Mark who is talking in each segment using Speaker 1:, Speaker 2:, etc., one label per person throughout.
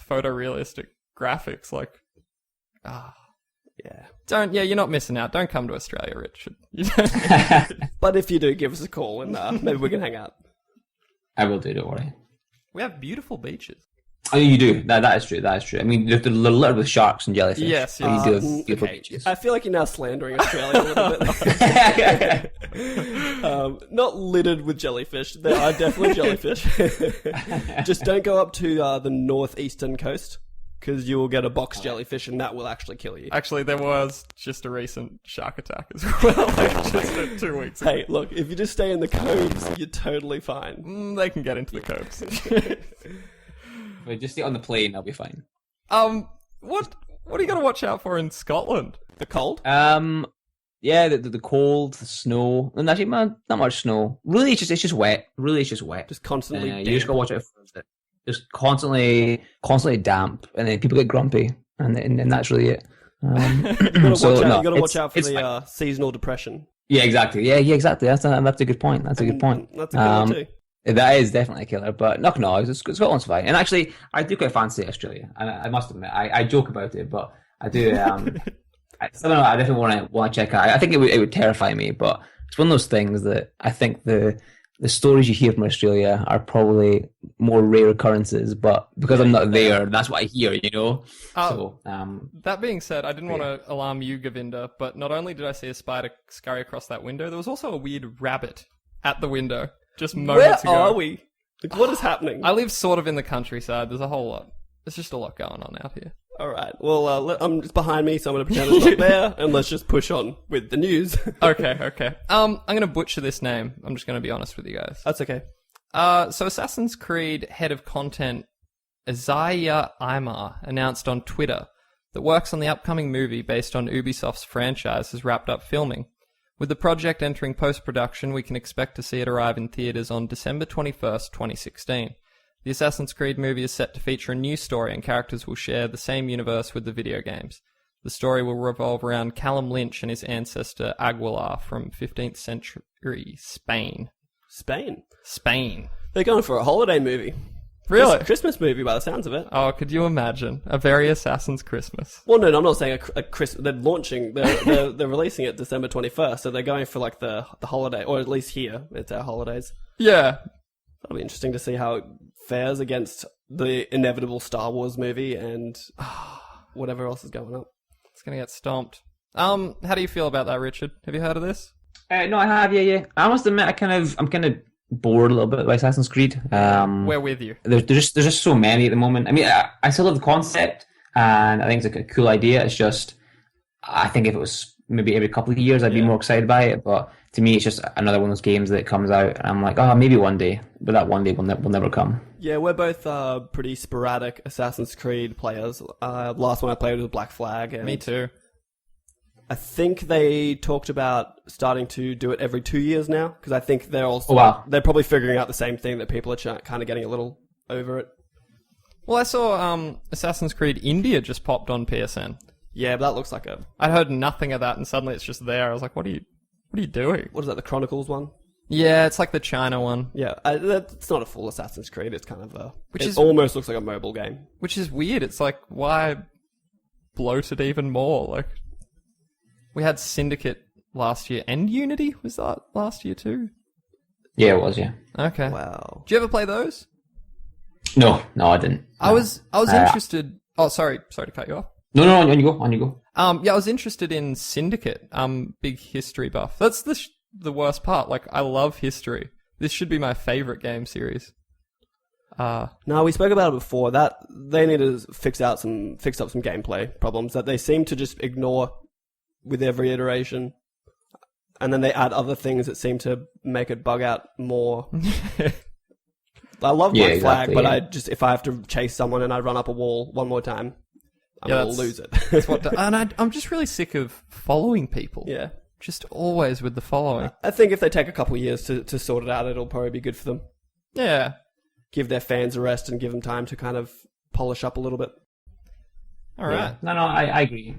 Speaker 1: photorealistic graphics. Like,
Speaker 2: Yeah.
Speaker 1: You're not missing out. Don't come to Australia, Richard.
Speaker 2: But if you do, give us a call and maybe we can hang out.
Speaker 3: I will do, don't worry.
Speaker 1: We have beautiful beaches.
Speaker 3: Oh, you do. That is true. That is true. I mean, they're littered with sharks and jellyfish.
Speaker 1: Yes.
Speaker 3: You do have beautiful beaches.
Speaker 2: I feel like you're now slandering Australia a little bit. Not littered with jellyfish. There are definitely jellyfish. Just don't go up to the northeastern coast, because you will get a box jellyfish and that will actually kill you.
Speaker 1: Actually, there was just a recent shark attack as well, like just 2 weeks ago.
Speaker 2: Hey, look, if you just stay in the coves, you're totally fine.
Speaker 1: They can get into the coves.
Speaker 3: Wait, just stay on the plane, I'll be fine.
Speaker 1: What are you going to watch out for in Scotland?
Speaker 2: The cold?
Speaker 3: Yeah, the cold, the snow, and actually, man, not much snow. Really, it's just wet. Really, it's just wet.
Speaker 2: Just constantly damp.
Speaker 3: You just gotta watch out for it. Just constantly damp, and then people get grumpy, and that's really it.
Speaker 2: You gotta watch out for the seasonal depression.
Speaker 3: Yeah, exactly. Yeah, exactly. That's a good point. That's a good point.
Speaker 2: That's a good one too.
Speaker 3: That is definitely a killer, but no, Scotland's fine. And actually, I do quite fancy Australia. And I must admit, I joke about it, but I do. I definitely want to check out. I think it would terrify me, but it's one of those things that I think the stories you hear from Australia are probably more rare occurrences. But because I'm not there, that's what I hear.
Speaker 1: That being said, I didn't want to alarm you, Govinda, but not only did I see a spider scurry across that window, there was also a weird rabbit at the window. Just moments ago.
Speaker 2: Where are we? Like, what is happening?
Speaker 1: I live sort of in the countryside. There's a whole lot. There's just a lot going on out here.
Speaker 2: All right. Well, it's behind me, so I'm going to pretend it's not there, and let's just push on with the news.
Speaker 1: Okay. I'm going to butcher this name. I'm just going to be honest with you guys.
Speaker 2: That's okay.
Speaker 1: So Assassin's Creed head of content Isaiah Aymar announced on Twitter that works on the upcoming movie based on Ubisoft's franchise has wrapped up filming. With the project entering post-production, we can expect to see it arrive in theaters on December 21st, 2016. The Assassin's Creed movie is set to feature a new story and characters will share the same universe with the video games. The story will revolve around Callum Lynch and his ancestor Aguilar from 15th century Spain.
Speaker 2: Spain. They're going for a holiday movie.
Speaker 1: Really?
Speaker 2: Christmas movie by the sounds of it.
Speaker 1: Oh, could you imagine? A very Assassin's Christmas.
Speaker 2: Well, no, I'm not saying a Christmas. They're launching, they're releasing it December 21st, so they're going for like the holiday, or at least here, it's our holidays.
Speaker 1: Yeah.
Speaker 2: That'll be interesting to see how it fares against the inevitable Star Wars movie and whatever else is going up.
Speaker 1: It's going to get stomped. How do you feel about that, Richard? Have you heard of this?
Speaker 3: No, I have, yeah. I must admit, I'm kind of bored a little bit by Assassin's Creed.
Speaker 1: We're with you.
Speaker 3: There's just so many at the moment. I mean, I still love the concept, and I think it's a cool idea. It's just, I think if it was maybe every couple of years, I'd be more excited by it. But to me, it's just another one of those games that comes out, and I'm like, maybe one day. But that one day will never come. Yeah,
Speaker 2: we're both pretty sporadic Assassin's Creed players. Last one I played was Black Flag. And
Speaker 1: me too.
Speaker 2: I think they talked about starting to do it every 2 years now, because I think they're also they're probably figuring out the same thing, that people are kind of getting a little over it.
Speaker 1: Well, I saw Assassin's Creed India just popped on PSN.
Speaker 2: Yeah, but that looks like
Speaker 1: I'd heard nothing of that, and suddenly it's just there. I was like, what are you doing?
Speaker 2: What is that, the Chronicles one?
Speaker 1: Yeah, it's like the China one.
Speaker 2: Yeah, it's not a full Assassin's Creed. It's kind of almost looks like a mobile game.
Speaker 1: Which is weird. It's like, why bloat it even more? Like, we had Syndicate last year, and Unity, was that last year too?
Speaker 3: Yeah, it was, yeah.
Speaker 1: Okay.
Speaker 2: Wow.
Speaker 1: Did you ever play those?
Speaker 3: No, I didn't. No.
Speaker 1: I was interested... Oh, sorry to cut you off.
Speaker 3: No, on you go.
Speaker 1: Yeah, I was interested in Syndicate. Big history buff. That's the worst part. Like, I love history. This should be my favorite game series.
Speaker 2: No, we spoke about it before. That they need to fix up some gameplay problems that they seem to just ignore with every iteration, and then they add other things that seem to make it bug out more. I love Black Flag, but if I have to chase someone and I run up a wall one more time, I'm gonna lose it.
Speaker 1: And I'm just really sick of following people.
Speaker 2: Yeah,
Speaker 1: just always with the following.
Speaker 2: I think if they take a couple of years to sort it out, it'll probably be good for them.
Speaker 1: Yeah,
Speaker 2: give their fans a rest and give them time to kind of polish up a little bit.
Speaker 1: All right.
Speaker 3: Yeah. No, I agree.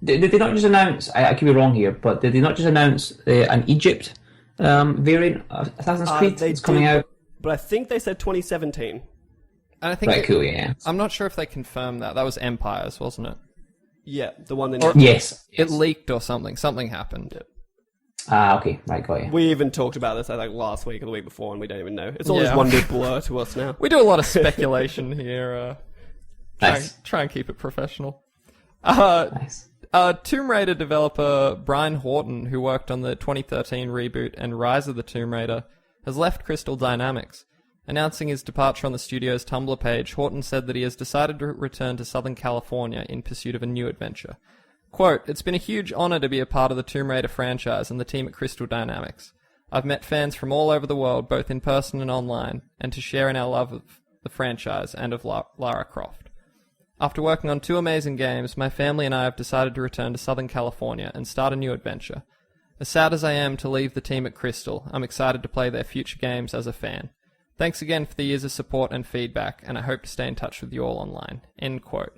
Speaker 3: Did they not just announce, I could be wrong here, but did they not just announce an Egypt variant of Assassin's Creed? It's coming out.
Speaker 2: But I think they said 2017.
Speaker 1: And I think
Speaker 3: Right, cool, yeah.
Speaker 1: I'm not sure if they confirmed that. That was Empires, wasn't it?
Speaker 2: Yeah, the one in...
Speaker 3: Yes.
Speaker 1: It leaked or something. Something happened.
Speaker 2: Yep.
Speaker 3: Okay, right, got you.
Speaker 2: We even talked about this, I think, last week or the week before, and we don't even know. It's all just one big blur to us now.
Speaker 1: We do a lot of speculation here.
Speaker 3: Nice.
Speaker 1: Try and keep it professional.
Speaker 3: Nice.
Speaker 1: Tomb Raider developer Brian Horton, who worked on the 2013 reboot and Rise of the Tomb Raider, has left Crystal Dynamics. Announcing his departure on the studio's Tumblr page, Horton said that he has decided to return to Southern California in pursuit of a new adventure. Quote, "It's been a huge honor to be a part of the Tomb Raider franchise and the team at Crystal Dynamics. I've met fans from all over the world, both in person and online, and to share in our love of the franchise and of Lara Croft. After working on 2 amazing games, my family and I have decided to return to Southern California and start a new adventure. As sad as I am to leave the team at Crystal, I'm excited to play their future games as a fan. Thanks again for the years of support and feedback, and I hope to stay in touch with you all online." End quote.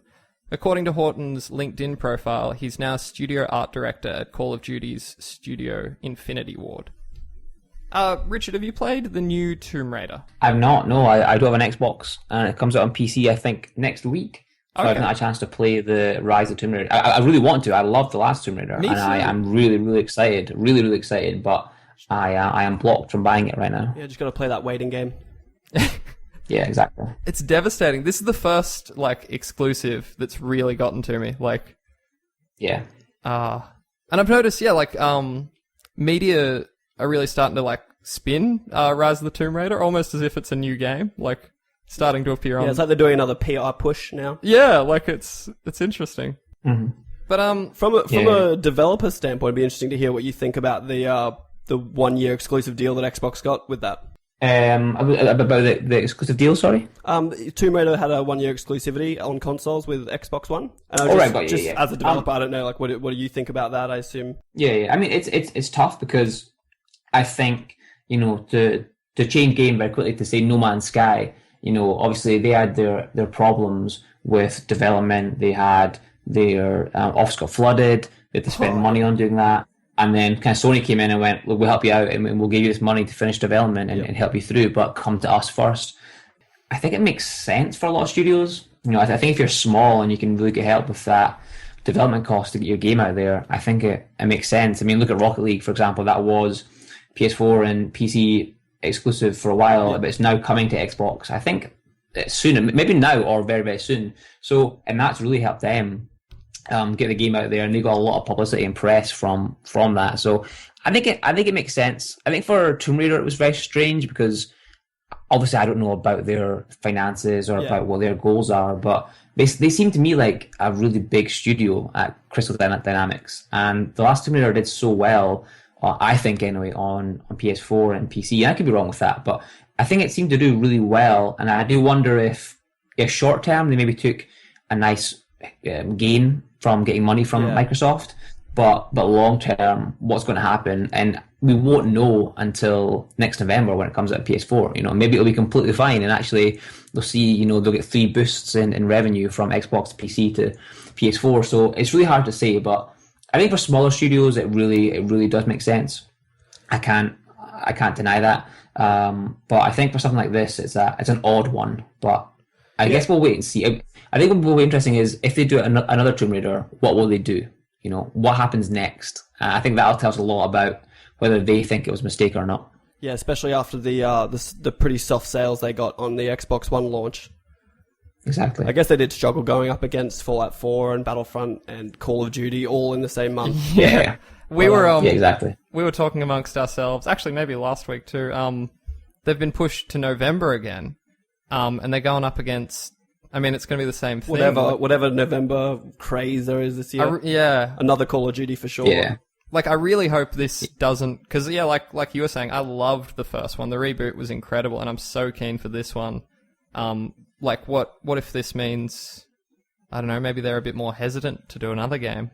Speaker 1: According to Horton's LinkedIn profile, he's now studio art director at Call of Duty's studio Infinity Ward. Richard, have you played the new Tomb Raider?
Speaker 3: I've not, no. I do have an Xbox, and it comes out on PC, I think, next week. So I haven't had a chance to play the Rise of Tomb Raider. I really want to. I loved the last Tomb Raider, and I'm really, really excited. Really, really excited, but I am blocked from buying it right now.
Speaker 2: Yeah, just got to play that waiting game.
Speaker 3: Yeah, exactly.
Speaker 1: It's devastating. This is the first, exclusive that's really gotten to me.
Speaker 3: Yeah.
Speaker 1: And I've noticed, media are really starting to, spin Rise of the Tomb Raider, almost as if it's a new game, starting to appear on...
Speaker 2: Yeah, it's like they're doing another PR push now.
Speaker 1: Yeah, it's interesting.
Speaker 3: Mm-hmm.
Speaker 1: But,
Speaker 2: From a developer standpoint, it'd be interesting to hear what you think about the 1-year exclusive deal that Xbox got with that.
Speaker 3: About the exclusive deal, sorry?
Speaker 2: Tomb Raider had a 1-year exclusivity on consoles with Xbox One. And as a developer, I don't know, what do you think about that, I assume?
Speaker 3: Yeah. I mean, it's tough because I think, to change game very quickly to say No Man's Sky, obviously they had their problems with development. They had their office got flooded. They had to spend money on doing that. And then kind of Sony came in and went, "Look, we'll help you out and we'll give you this money to finish development and help you through, but come to us first." I think it makes sense for a lot of studios. I think if you're small and you can really get help with that development cost to get your game out there, I think it makes sense. I mean, look at Rocket League, for example. That was PS4 and PC exclusive for a while, but it's now coming to Xbox. I think soon, maybe now or very, very soon. So, and that's really helped them get the game out there, and they got a lot of publicity and press from that. So I think it makes sense. I think for Tomb Raider it was very strange because obviously I don't know about their finances or about what their goals are, but they seem to me like a really big studio at Crystal Dynamics, and the last Tomb Raider did so well, I think anyway, on PS4 and PC. I could be wrong with that, but I think it seemed to do really well, and I do wonder if short term they maybe took a nice gain from getting money from Microsoft, but long term, what's going to happen? And we won't know until next November when it comes out of PS4. Maybe it'll be completely fine, and actually they'll see, they'll get 3 boosts in revenue from Xbox to PC to PS4. So it's really hard to say, but I think for smaller studios, it really does make sense. I can't deny that. But I think for something like this, it's an odd one. But I guess we'll wait and see. I think what will be interesting is if they do another Tomb Raider, what will they do? What happens next? I think that'll tell us a lot about whether they think it was a mistake or not.
Speaker 2: Yeah, especially after the pretty soft sales they got on the Xbox One launch.
Speaker 3: Exactly.
Speaker 2: I guess they did struggle going up against Fallout 4 and Battlefront and Call of Duty all in the same month.
Speaker 3: Yeah.
Speaker 1: Exactly. We were talking amongst ourselves, actually maybe last week too. They've been pushed to November again, and they're going up against. I mean, it's going to be the same thing.
Speaker 2: Whatever November craze there is this year. Another Call of Duty for sure.
Speaker 3: Yeah.
Speaker 1: I really hope this doesn't... Because, like you were saying, I loved the first one. The reboot was incredible, and I'm so keen for this one. What if this means... I don't know, maybe they're a bit more hesitant to do another game.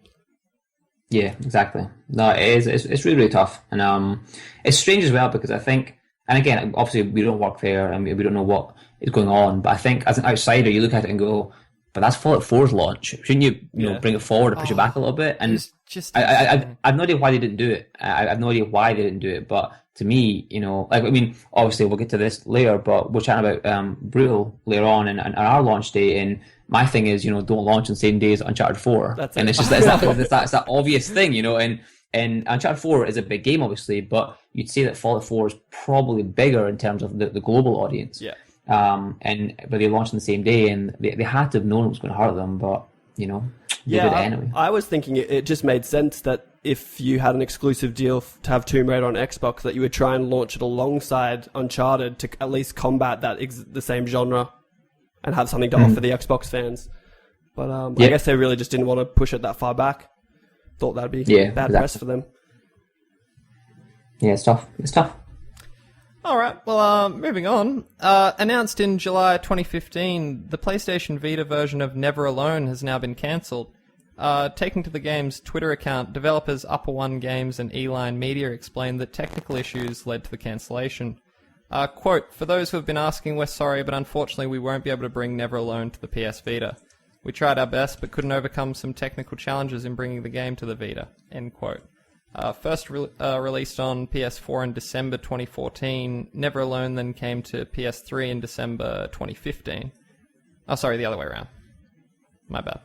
Speaker 3: Yeah, exactly. No, it is. It's really, really tough. And it's strange as well, because I think... And again, obviously, we don't work there, and we don't know what is going on. But I think as an outsider, you look at it and go, "But that's Fallout 4's launch. Shouldn't you, bring it forward or push it back a little bit?" And
Speaker 1: just
Speaker 3: I've no idea why they didn't do it. I have no idea why they didn't do it. But to me, obviously we'll get to this later. But we're chatting about brut-l later on and our launch day. And my thing is, don't launch on the same day as Uncharted 4. And it's just it's that obvious thing, And Uncharted 4 is a big game, obviously, but you'd say that Fallout 4 is probably bigger in terms of the global audience.
Speaker 1: Yeah.
Speaker 3: But they launched on the same day, and they had to have known it was going to hurt them, but they did it anyway.
Speaker 2: I was thinking it just made sense that if you had an exclusive deal to have Tomb Raider on Xbox, that you would try and launch it alongside Uncharted to at least combat that the same genre and have something to offer the Xbox fans. But I guess they really just didn't want to push it that far back. Thought that'd be bad press for them.
Speaker 3: Yeah, it's tough.
Speaker 1: All right, well, moving on. Announced in July 2015, the PlayStation Vita version of Never Alone has now been cancelled. Taking to the game's Twitter account, developers Upper One Games and Eline Media explained that technical issues led to the cancellation. Quote, "For those who have been asking, we're sorry, but unfortunately we won't be able to bring Never Alone to the PS Vita. We tried our best, but couldn't overcome some technical challenges in bringing the game to the Vita." End quote. First released on PS4 in December 2014, Never Alone then came to PS3 in December 2015. Oh, sorry, the other way around. My bad.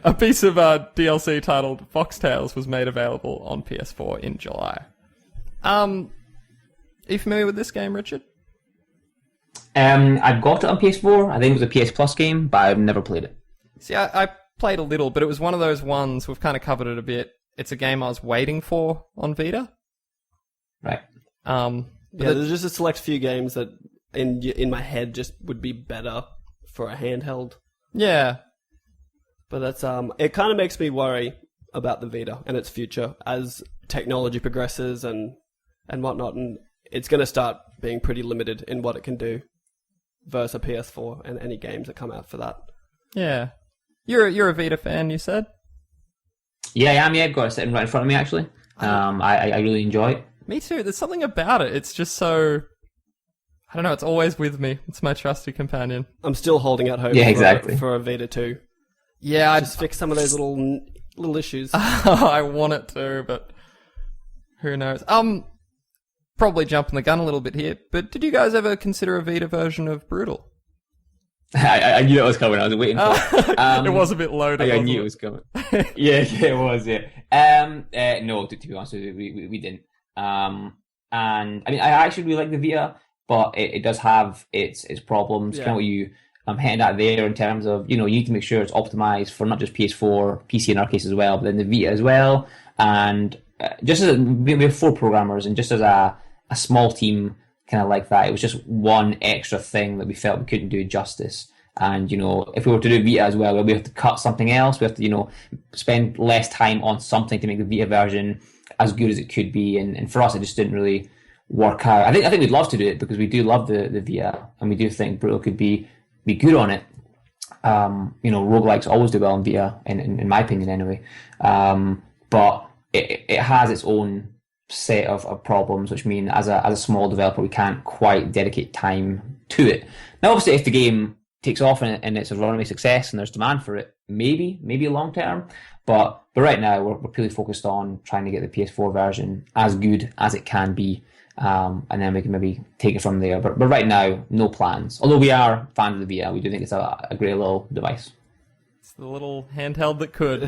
Speaker 1: A piece of DLC titled Foxtails was made available on PS4 in July. Are you familiar with this game, Richard?
Speaker 3: I've got it on PS4. I think it was a PS Plus game, but I've never played it.
Speaker 1: See, I played a little, but it was one of those ones, we've kind of covered it a bit. It's a game I was waiting for on Vita.
Speaker 3: Right.
Speaker 2: There's just a select few games that in my head just would be better for a handheld.
Speaker 1: Yeah.
Speaker 2: But that's it kind of makes me worry about the Vita and its future as technology progresses and whatnot, and it's going to start being pretty limited in what it can do versus a PS4 and any games that come out for that.
Speaker 1: Yeah. You're a Vita fan, you said?
Speaker 3: Yeah, I am. Yeah, I've got it sitting right in front of me, actually. I really enjoy it.
Speaker 1: Me too. There's something about it. It's just so... I don't know, it's always with me. It's my trusty companion.
Speaker 2: I'm still holding out hope for a Vita 2.
Speaker 1: Yeah,
Speaker 2: just fix some of those little issues.
Speaker 1: I want it to, but who knows? Probably jumping the gun a little bit here, but did you guys ever consider a Vita version of brut-l?
Speaker 3: I knew that was coming. I was waiting for it.
Speaker 1: It was a bit loaded.
Speaker 3: I knew it was coming. yeah, it was. Yeah. No, to be honest with you, we didn't. And I mean, I actually really like the Vita, but it does have its problems.
Speaker 2: Yeah.
Speaker 3: Kind of what you hinting at there in terms of you need to make sure it's optimized for not just PS4, PC in our case as well, but then the Vita as well. And just as we have 4 programmers, and just as a small team. Kind of like that. It was just one extra thing that we felt we couldn't do justice. And, if we were to do Vita as well, we have to cut something else. We have to, spend less time on something to make the Vita version as good as it could be. And for us, it just didn't really work out. I think we'd love to do it because we do love the Vita, and we do think brut-l could be good on it. Roguelikes always do well on Vita, in my opinion anyway. But it has its own set of problems, which mean as a small developer we can't quite dedicate time to it. Now obviously if the game takes off and it's a runaway success and there's demand for it, maybe long term, but right now we're purely focused on trying to get the PS4 version as good as it can be, and then we can maybe take it from there, but right now no plans, although we are fans of the Vita. We do think it's a great little device.
Speaker 1: It's the little handheld that could.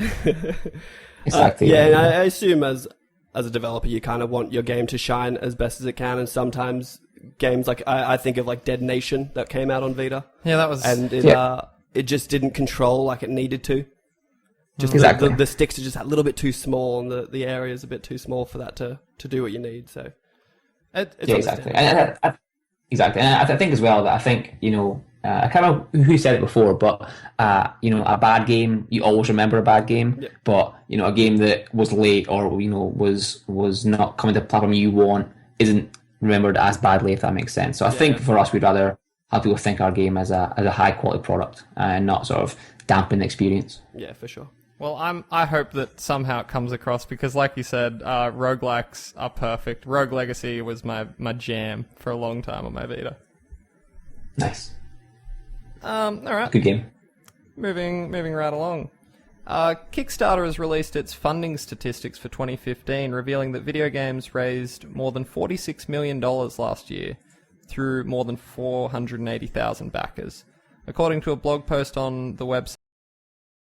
Speaker 3: Exactly.
Speaker 2: And I assume as a developer, you kind of want your game to shine as best as it can, and sometimes games like I think of like Dead Nation that came out on Vita.
Speaker 1: Yeah, that was,
Speaker 2: and it just didn't control like it needed to. Just
Speaker 3: exactly.
Speaker 2: the sticks are just a little bit too small, and the area is a bit too small for that to do what you need. So it's
Speaker 3: exactly. And exactly, and I think as well that I think I can't remember who said it before, but a bad game, you always remember a bad game.
Speaker 2: Yeah.
Speaker 3: But a game that was late or was not coming to the platform you want isn't remembered as badly, if that makes sense. So I think for us, we'd rather have people think our game as a high quality product and not sort of dampen the experience.
Speaker 2: Yeah, for sure.
Speaker 1: Well, I hope that somehow it comes across because, like you said, roguelikes are perfect. Rogue Legacy was my jam for a long time on my Vita.
Speaker 3: Nice.
Speaker 1: All right.
Speaker 3: Good game.
Speaker 1: Moving right along. Kickstarter has released its funding statistics for 2015, revealing that video games raised more than $46 million last year through more than 480,000 backers. According to a blog post on the website